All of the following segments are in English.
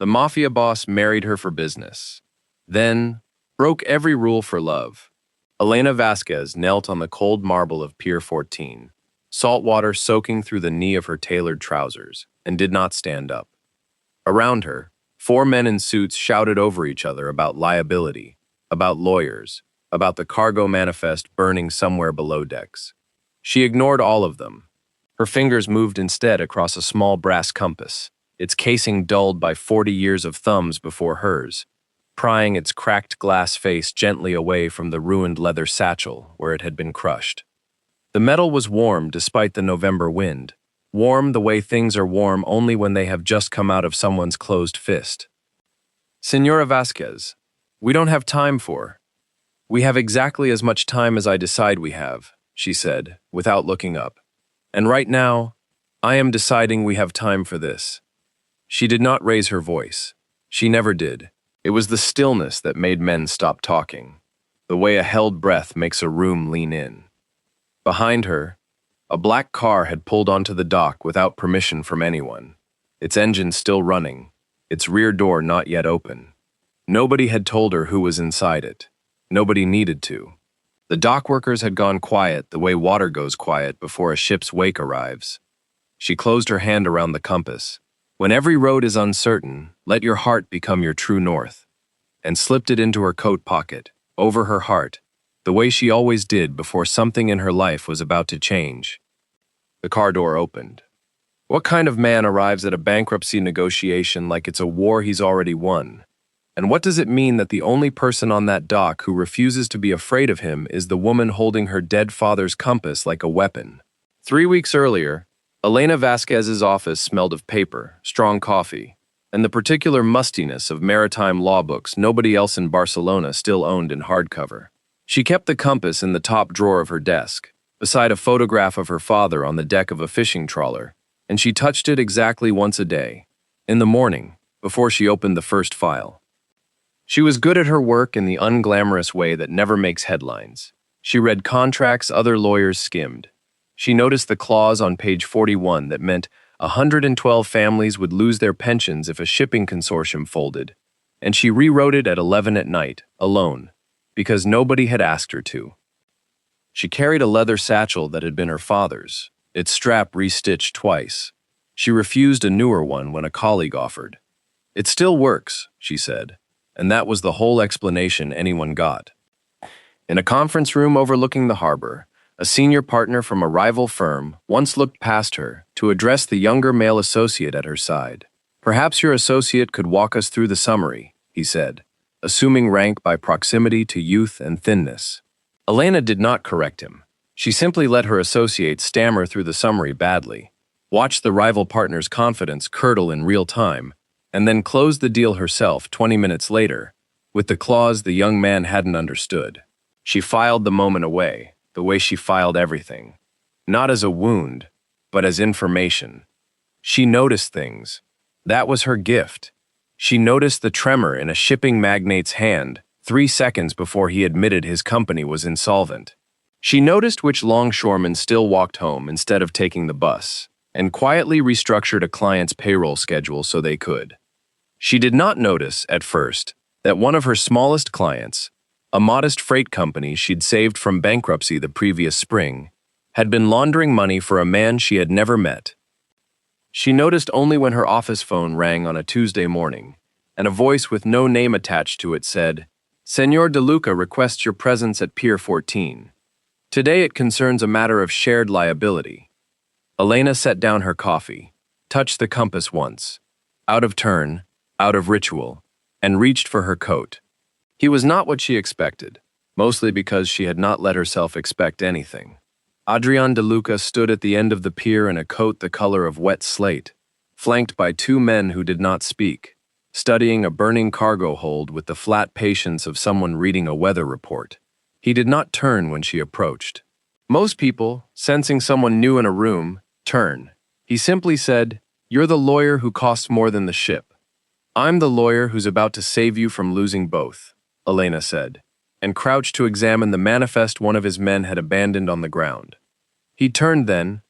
The Mafia boss married her for business. Then, broke every rule for love. Elena Vasquez knelt on the cold marble of Pier 14, salt water soaking through the knee of her tailored trousers, and did not stand up. Around her, 4 men in suits shouted over each other about liability, about lawyers, about the cargo manifest burning somewhere below decks. She ignored all of them. Her fingers moved instead across a small brass compass, its casing dulled by 40 years of thumbs before hers, prying its cracked glass face gently away from the ruined leather satchel where it had been crushed. The metal was warm despite the November wind, warm the way things are warm only when they have just come out of someone's closed fist. Senora Vasquez, we don't have time for. We have exactly as much time as I decide we have, she said, without looking up. And right now, I am deciding we have time for this. She did not raise her voice. She never did. It was the stillness that made men stop talking, the way a held breath makes a room lean in. Behind her, a black car had pulled onto the dock without permission from anyone, its engine still running, its rear door not yet open. Nobody had told her who was inside it. Nobody needed to. The dock workers had gone quiet the way water goes quiet before a ship's wake arrives. She closed her hand around the compass. When every road is uncertain, let your heart become your true north, and slipped it into her coat pocket, over her heart, the way she always did before something in her life was about to change. The car door opened. What kind of man arrives at a bankruptcy negotiation like it's a war he's already won? And what does it mean that the only person on that dock who refuses to be afraid of him is the woman holding her dead father's compass like a weapon? 3 weeks earlier, Elena Vasquez's office smelled of paper, strong coffee, and the particular mustiness of maritime law books nobody else in Barcelona still owned in hardcover. She kept the compass in the top drawer of her desk, beside a photograph of her father on the deck of a fishing trawler, and she touched it exactly once a day, in the morning, before she opened the first file. She was good at her work in the unglamorous way that never makes headlines. She read contracts other lawyers skimmed. She noticed the clause on page 41 that meant 112 families would lose their pensions if a shipping consortium folded, and she rewrote it at 11 at night, alone, because nobody had asked her to. She carried a leather satchel that had been her father's, its strap restitched twice. She refused a newer one when a colleague offered. "It still works," she said, and that was the whole explanation anyone got. In a conference room overlooking the harbor, a senior partner from a rival firm once looked past her to address the younger male associate at her side. "Perhaps your associate could walk us through the summary," he said, assuming rank by proximity to youth and thinness. Elena did not correct him. She simply let her associate stammer through the summary badly, watched the rival partner's confidence curdle in real time, and then closed the deal herself 20 minutes later, with the clause the young man hadn't understood. She filed the moment away, the way she filed everything. Not as a wound, but as information. She noticed things. That was her gift. She noticed the tremor in a shipping magnate's hand 3 seconds before he admitted his company was insolvent. She noticed which longshoremen still walked home instead of taking the bus, and quietly restructured a client's payroll schedule so they could. She did not notice, at first, that one of her smallest clients, a modest freight company she'd saved from bankruptcy the previous spring, had been laundering money for a man she had never met. She noticed only when her office phone rang on a Tuesday morning, and a voice with no name attached to it said, "Senor De Luca requests your presence at Pier 14. Today it concerns a matter of shared liability." Elena set down her coffee, touched the compass once, out of turn, out of ritual, and reached for her coat. He was not what she expected, mostly because she had not let herself expect anything. Adrian De Luca stood at the end of the pier in a coat the color of wet slate, flanked by 2 men who did not speak, studying a burning cargo hold with the flat patience of someone reading a weather report. He did not turn when she approached. Most people, sensing someone new in a room, turn. He simply said, "You're the lawyer who costs more than the ship." "I'm the lawyer who's about to save you from losing both," Elena said, and crouched to examine the manifest one of his men had abandoned on the ground. He turned then.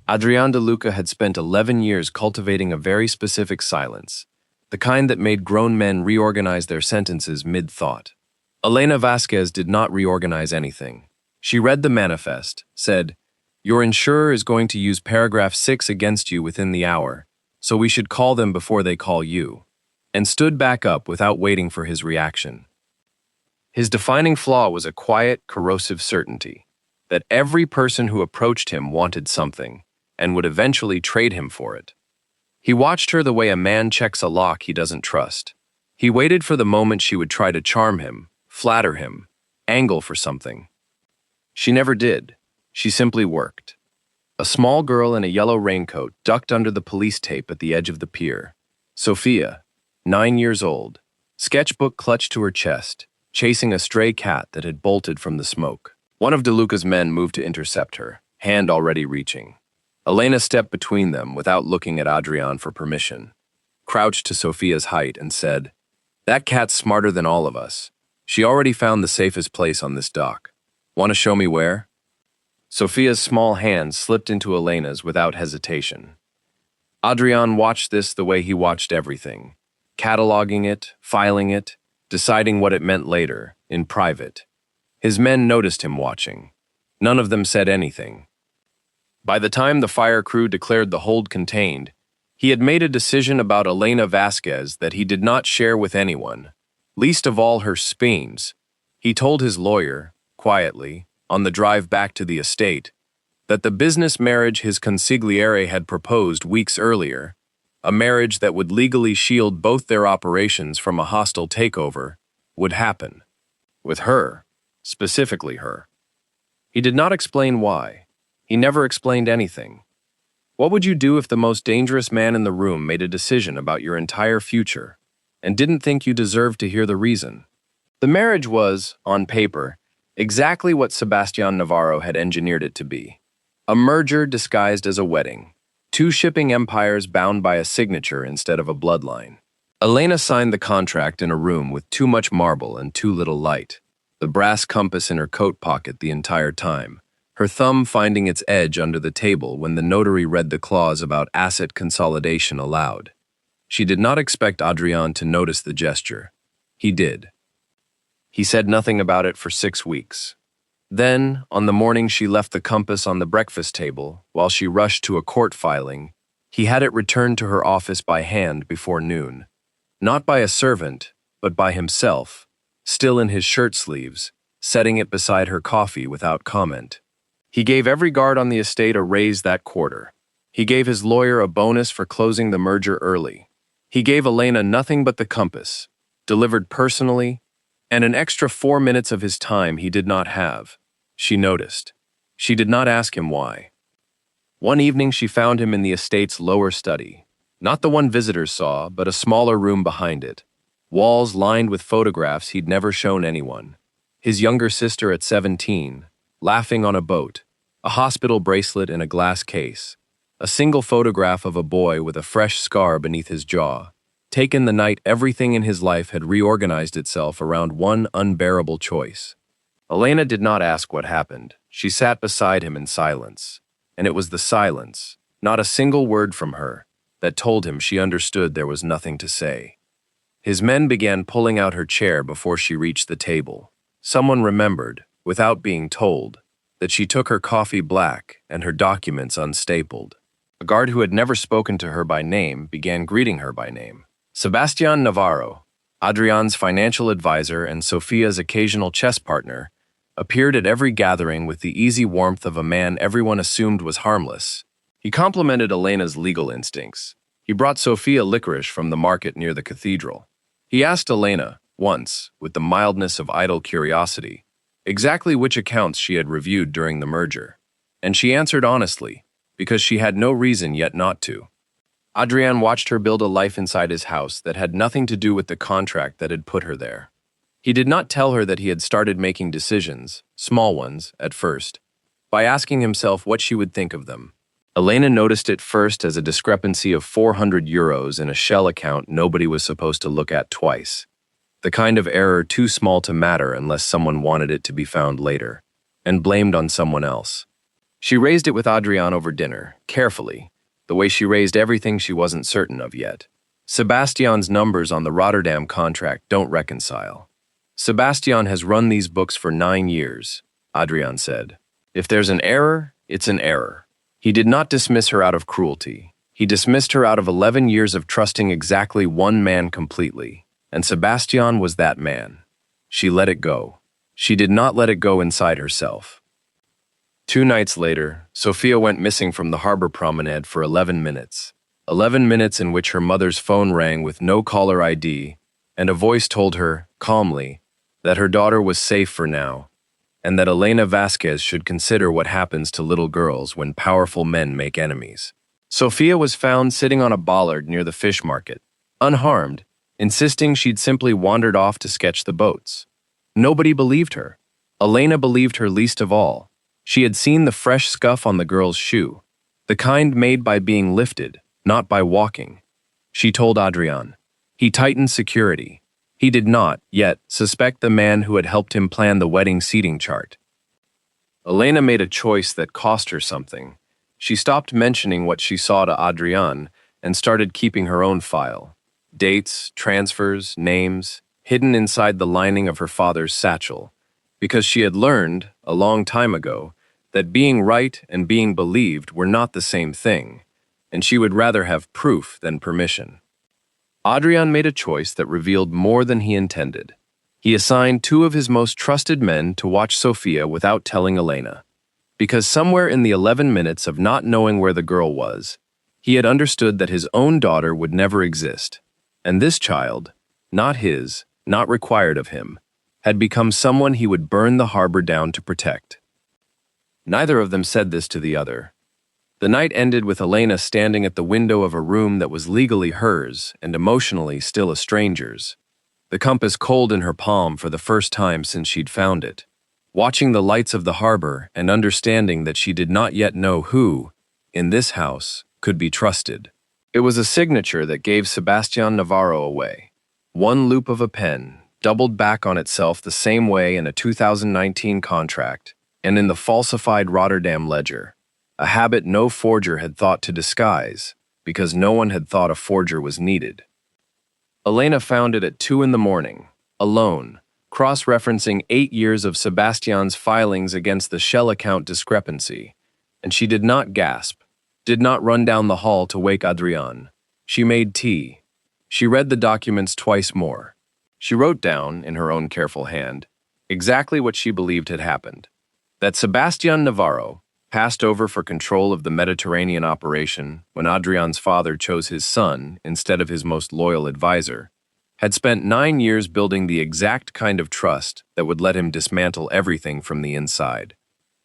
Adrian De Luca had spent 11 years cultivating a very specific silence, the kind that made grown men reorganize their sentences mid-thought. Elena Vasquez did not reorganize anything. She read the manifest, said, "Your insurer is going to use paragraph 6 against you within the hour, so we should call them before they call you," and stood back up without waiting for his reaction. His defining flaw was a quiet, corrosive certainty that every person who approached him wanted something and would eventually trade him for it. He watched her the way a man checks a lock he doesn't trust. He waited for the moment she would try to charm him, flatter him, angle for something. She never did. She simply worked. A small girl in a yellow raincoat ducked under the police tape at the edge of the pier. Sophia, 9 years old, sketchbook clutched to her chest, chasing a stray cat that had bolted from the smoke. One of DeLuca's men moved to intercept her, hand already reaching. Elena stepped between them without looking at Adrian for permission, crouched to Sophia's height and said, "That cat's smarter than all of us. She already found the safest place on this dock. Want to show me where?" Sophia's small hand slipped into Elena's without hesitation. Adrian watched this the way he watched everything, cataloging it, filing it, deciding what it meant later, in private. His men noticed him watching. None of them said anything. By the time the fire crew declared the hold contained, he had made a decision about Elena Vasquez that he did not share with anyone, least of all her spoons. He told his lawyer, quietly, on the drive back to the estate, that the business marriage his consigliere had proposed weeks earlier, a marriage that would legally shield both their operations from a hostile takeover, would happen. With her, specifically her. He did not explain why. He never explained anything. What would you do if the most dangerous man in the room made a decision about your entire future and didn't think you deserved to hear the reason? The marriage was, on paper, exactly what Sebastián Navarro had engineered it to be. A merger disguised as a wedding. Two shipping empires bound by a signature instead of a bloodline. Elena signed the contract in a room with too much marble and too little light, the brass compass in her coat pocket the entire time, her thumb finding its edge under the table when the notary read the clause about asset consolidation aloud. She did not expect Adrian to notice the gesture. He did. He said nothing about it for 6 weeks. Then, on the morning she left the compass on the breakfast table while she rushed to a court filing, he had it returned to her office by hand before noon. Not by a servant, but by himself, still in his shirt sleeves, setting it beside her coffee without comment. He gave every guard on the estate a raise that quarter. He gave his lawyer a bonus for closing the merger early. He gave Elena nothing but the compass, delivered personally, and an extra 4 minutes of his time he did not have. She noticed. She did not ask him why. One evening she found him in the estate's lower study, not the one visitors saw, but a smaller room behind it, walls lined with photographs he'd never shown anyone. His younger sister at 17, laughing on a boat, a hospital bracelet in a glass case, a single photograph of a boy with a fresh scar beneath his jaw, taken the night everything in his life had reorganized itself around one unbearable choice. Elena did not ask what happened. She sat beside him in silence, and it was the silence, not a single word from her, that told him she understood there was nothing to say. His men began pulling out her chair before she reached the table. Someone remembered, without being told, that she took her coffee black and her documents unstapled. A guard who had never spoken to her by name began greeting her by name. Sebastián Navarro, Adrian's financial advisor and Sofia's occasional chess partner, appeared at every gathering with the easy warmth of a man everyone assumed was harmless. He complimented Elena's legal instincts. He brought Sofia licorice from the market near the cathedral. He asked Elena, once, with the mildness of idle curiosity, exactly which accounts she had reviewed during the merger. And she answered honestly, because she had no reason yet not to. Adrian watched her build a life inside his house that had nothing to do with the contract that had put her there. He did not tell her that he had started making decisions, small ones, at first, by asking himself what she would think of them. Elena noticed it first as a discrepancy of 400 euros in a shell account nobody was supposed to look at twice. The kind of error too small to matter unless someone wanted it to be found later, and blamed on someone else. She raised it with Adrian over dinner, carefully, the way she raised everything she wasn't certain of yet. Sebastian's numbers on the Rotterdam contract don't reconcile. Sebastian has run these books for 9 years, Adrian said. If there's an error, it's an error. He did not dismiss her out of cruelty. He dismissed her out of 11 years of trusting exactly one man completely, and Sebastian was that man. She let it go. She did not let it go inside herself. 2 nights later, Sophia went missing from the harbor promenade for 11 minutes. 11 minutes in which her mother's phone rang with no caller ID, and a voice told her, calmly, that her daughter was safe for now, and that Elena Vasquez should consider what happens to little girls when powerful men make enemies. Sophia was found sitting on a bollard near the fish market, unharmed, insisting she'd simply wandered off to sketch the boats. Nobody believed her. Elena believed her least of all. She had seen the fresh scuff on the girl's shoe, the kind made by being lifted, not by walking. She told Adrian. He tightened security. He did not, yet, suspect the man who had helped him plan the wedding seating chart. Elena made a choice that cost her something. She stopped mentioning what she saw to Adrian and started keeping her own file. Dates, transfers, names, hidden inside the lining of her father's satchel, because she had learned, a long time ago, that being right and being believed were not the same thing, and she would rather have proof than permission. Adrian made a choice that revealed more than he intended. He assigned 2 of his most trusted men to watch Sophia without telling Elena, because somewhere in the 11 minutes of not knowing where the girl was, he had understood that his own daughter would never exist, and this child, not his, not required of him, had become someone he would burn the harbor down to protect. Neither of them said this to the other. The night ended with Elena standing at the window of a room that was legally hers and emotionally still a stranger's, the compass cold in her palm for the first time since she'd found it, watching the lights of the harbor and understanding that she did not yet know who, in this house, could be trusted. It was a signature that gave Sebastian Navarro away. One loop of a pen, doubled back on itself the same way in a 2019 contract and in the falsified Rotterdam ledger. A habit no forger had thought to disguise, because no one had thought a forger was needed. Elena found it at 2 a.m, alone, cross-referencing 8 years of Sebastian's filings against the Shell account discrepancy, and she did not gasp, did not run down the hall to wake Adrian. She made tea. She read the documents twice more. She wrote down, in her own careful hand, exactly what she believed had happened. That Sebastian Navarro, passed over for control of the Mediterranean operation when Adrian's father chose his son instead of his most loyal advisor, had spent 9 years building the exact kind of trust that would let him dismantle everything from the inside,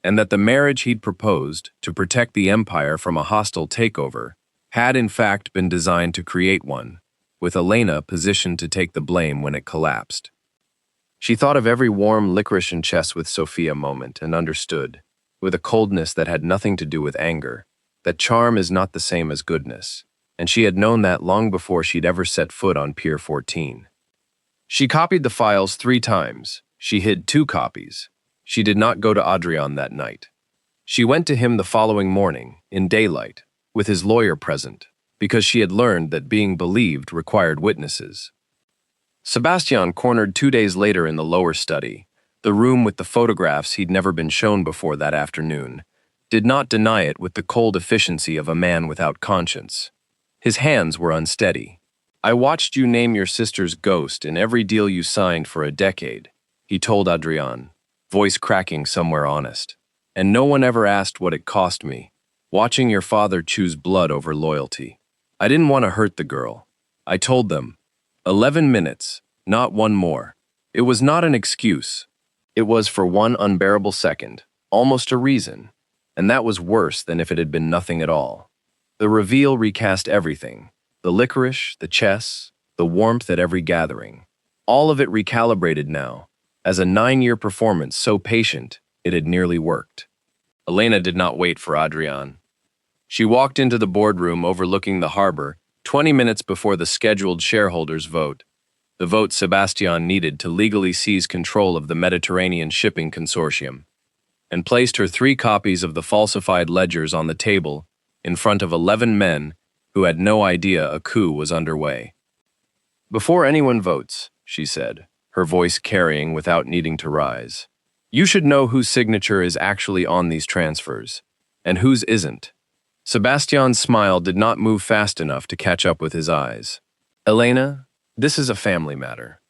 and that the marriage he'd proposed to protect the empire from a hostile takeover had in fact been designed to create one, with Elena positioned to take the blame when it collapsed. She thought of every warm licorice and chess with Sophia moment and understood, with a coldness that had nothing to do with anger, that charm is not the same as goodness, and she had known that long before she'd ever set foot on Pier 14. She copied the files 3 times. She hid 2 copies. She did not go to Adrian that night. She went to him the following morning, in daylight, with his lawyer present, because she had learned that being believed required witnesses. Sebastian cornered 2 days later in the lower study, the room with the photographs he'd never been shown before that afternoon, did not deny it with the cold efficiency of a man without conscience. His hands were unsteady. I watched you name your sister's ghost in every deal you signed for a decade, he told Adrian, voice cracking somewhere honest. And no one ever asked what it cost me, watching your father choose blood over loyalty. I didn't want to hurt the girl. I told them, 11 minutes, not one more. It was not an excuse. It was for one unbearable second, almost a reason, and that was worse than if it had been nothing at all. The reveal recast everything, the licorice, the chess, the warmth at every gathering. All of it recalibrated now, as a 9-year performance so patient it had nearly worked. Elena did not wait for Adrian. She walked into the boardroom overlooking the harbor 20 minutes before the scheduled shareholders' vote, the vote Sebastian needed to legally seize control of the Mediterranean shipping consortium, and placed her 3 copies of the falsified ledgers on the table in front of 11 men who had no idea a coup was underway. "Before anyone votes," she said, her voice carrying without needing to rise, "you should know whose signature is actually on these transfers, and whose isn't." Sebastian's smile did not move fast enough to catch up with his eyes. "Elena, this is a family matter."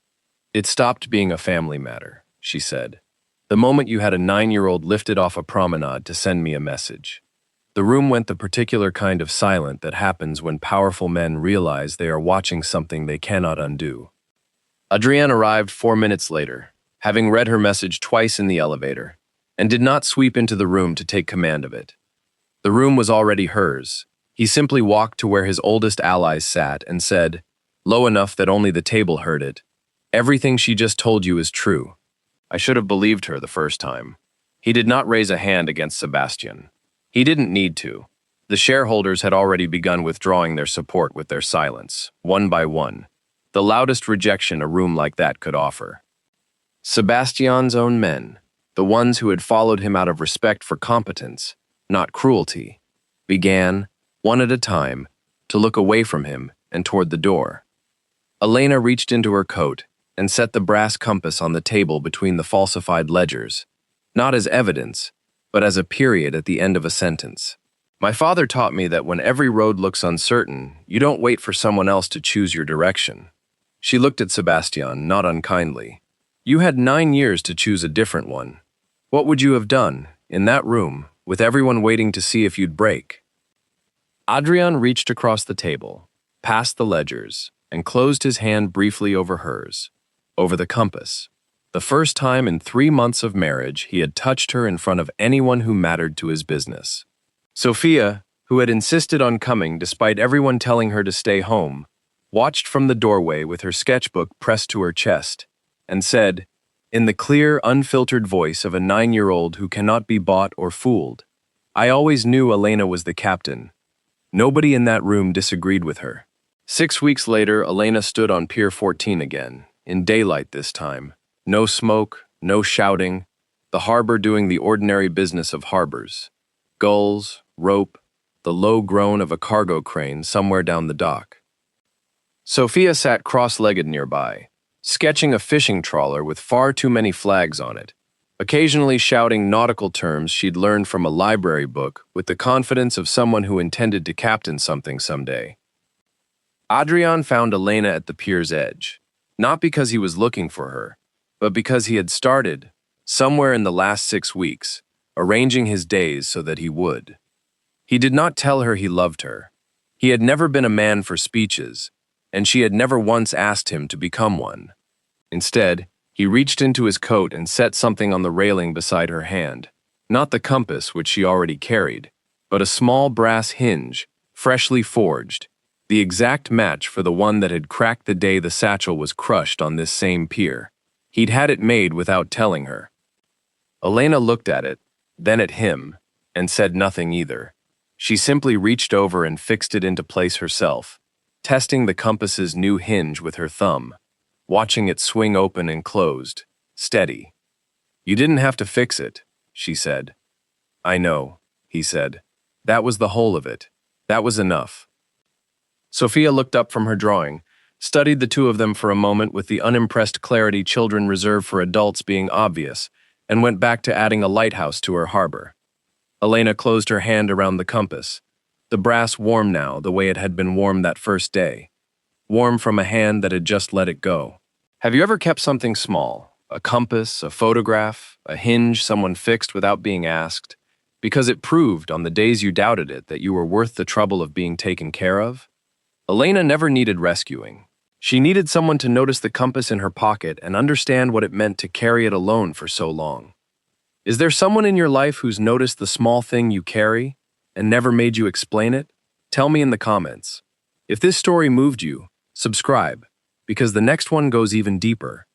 "It stopped being a family matter," she said, "the moment you had a 9-year-old lifted off a promenade to send me a message." The room went the particular kind of silent that happens when powerful men realize they are watching something they cannot undo. Adrienne arrived 4 minutes later, having read her message twice in the elevator, and did not sweep into the room to take command of it. The room was already hers. He simply walked to where his oldest allies sat and said, low enough that only the table heard it, "Everything she just told you is true." I should have believed her the first time. He did not raise a hand against Sebastian. He didn't need to. The shareholders had already begun withdrawing their support with their silence, one by one, the loudest rejection a room like that could offer. Sebastian's own men, the ones who had followed him out of respect for competence, not cruelty, began, one at a time, to look away from him and toward the door. Elena reached into her coat and set the brass compass on the table between the falsified ledgers, not as evidence, but as a period at the end of a sentence. "My father taught me that when every road looks uncertain, you don't wait for someone else to choose your direction." She looked at Sebastian, not unkindly. "You had 9 years to choose a different one. What would you have done, in that room, with everyone waiting to see if you'd break?" Adrian reached across the table, past the ledgers, and closed his hand briefly over hers, over the compass. The first time in 3 months of marriage he had touched her in front of anyone who mattered to his business. Sophia, who had insisted on coming despite everyone telling her to stay home, watched from the doorway with her sketchbook pressed to her chest, and said, in the clear, unfiltered voice of a 9-year-old who cannot be bought or fooled, "I always knew Elena was the captain." Nobody in that room disagreed with her. 6 weeks later, Elena stood on Pier 14 again, in daylight this time. No smoke, no shouting, the harbor doing the ordinary business of harbors. Gulls, rope, the low groan of a cargo crane somewhere down the dock. Sophia sat cross-legged nearby, sketching a fishing trawler with far too many flags on it, occasionally shouting nautical terms she'd learned from a library book with the confidence of someone who intended to captain something someday. Adrian found Elena at the pier's edge, not because he was looking for her, but because he had started, somewhere in the last 6 weeks, arranging his days so that he would. He did not tell her he loved her. He had never been a man for speeches, and she had never once asked him to become one. Instead, he reached into his coat and set something on the railing beside her hand, not the compass which she already carried, but a small brass hinge, freshly forged, the exact match for the one that had cracked the day the satchel was crushed on this same pier. He'd had it made without telling her. Elena looked at it, then at him, and said nothing either. She simply reached over and fixed it into place herself, testing the compass's new hinge with her thumb, watching it swing open and closed, steady. "You didn't have to fix it," she said. "I know," he said. "That was the whole of it. That was enough." Sophia looked up from her drawing, studied the two of them for a moment with the unimpressed clarity children reserve for adults being obvious, and went back to adding a lighthouse to her harbor. Elena closed her hand around the compass, the brass warm now the way it had been warm that first day, warm from a hand that had just let it go. Have you ever kept something small, a compass, a photograph, a hinge someone fixed without being asked, because it proved on the days you doubted it that you were worth the trouble of being taken care of? Elena never needed rescuing. She needed someone to notice the compass in her pocket and understand what it meant to carry it alone for so long. Is there someone in your life who's noticed the small thing you carry and never made you explain it? Tell me in the comments. If this story moved you, subscribe, because the next one goes even deeper.